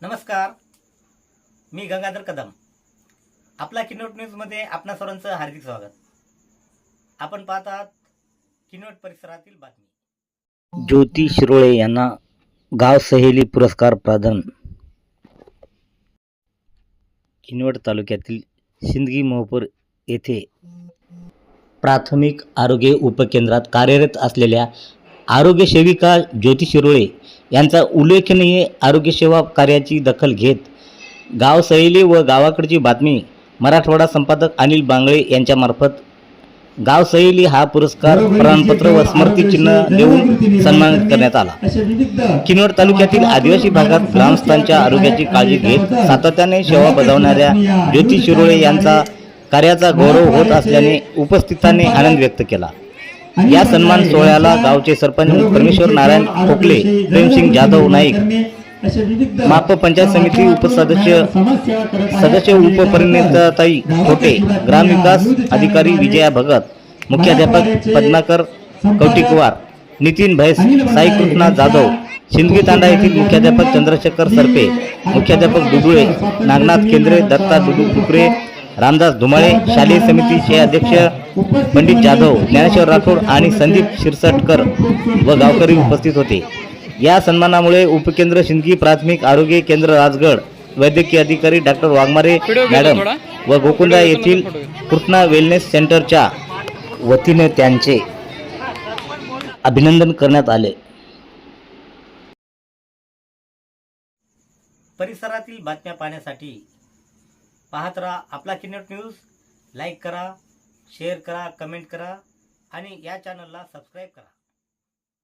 नमस्कार, मी गंगाधर कदम. आपला किनवट न्यूजमध्ये आपणा सर्वांचं हार्दिक स्वागत. आपण पाहत आहात किनवट परिसरातील बातमी. ज्योती शिरोळे यांना गाव सहेली पुरस्कार प्रदान. किनवट तालुक्यातील सिंदगी मोहपूर येथे प्राथमिक आरोग्य उपकेंद्रात कार्यरत असलेल्या आरोग्य सेविका ज्योती शिरोळे यांचा उल्लेखनीय आरोग्यसेवा कार्याची दखल घेत गाव सहेली व गावाकडची बातमी मराठवाडा संपादक अनिल बांगळे यांच्यामार्फत गाव सहेली हा पुरस्कार प्रमाणपत्र व स्मृतिचिन्ह देऊन सन्मानित करण्यात आला. किनवट तालुक्यातील आदिवासी भागात ग्रामस्थांच्या आरोग्याची काळजी घेत सातत्याने सेवा बजावणाऱ्या ज्योती शिरोळे यांचा कार्याचा गौरव होत असल्याने उपस्थितांनी आनंद व्यक्त केला. या सन्मान सोहळ्याला गावचे सरपंच परमेश्वर नारायण खोकले, प्रेमसिंग जाधव नाईक, माप पंचायत समिती सदस्य उपपरिणताई खोटे, ग्रामविकास अधिकारी विजया भगत, मुख्याध्यापक पद्माकर कौटिकवार, नितीन भैस, साई कृष्णा जाधव, सिंदगी तांडा येथील मुख्याध्यापक चंद्रशेखर सरपे, मुख्याध्यापक दुदुळे, नागनाथ केंद्रे, दत्ता डुकरे, रामदास धुमाळे, शालेय समितीचे अध्यक्ष पंडित जाधव, ज्ञानेश्वर राठोड आणि संदीप शिरसटकर व गावकरी उपस्थित होते. या सन्मानामुळे उपकेंद्र सिंदगी प्राथमिक आरोग्य केंद्र राजगड, वैद्यकीय अधिकारी डॉक्टर वाघमारे मॅडम व गोकुंदा येथील कृष्णा वेलनेस सेंटरच्या वतीने त्यांचे अभिनंदन करण्यात आले. परिसरातील बातम्या पाहण्यासाठी पाहत राहा आपला किनवट न्यूज. लाईक करा, शेअर करा, कमेंट करा आणि या चॅनलला सबस्क्राईब करा.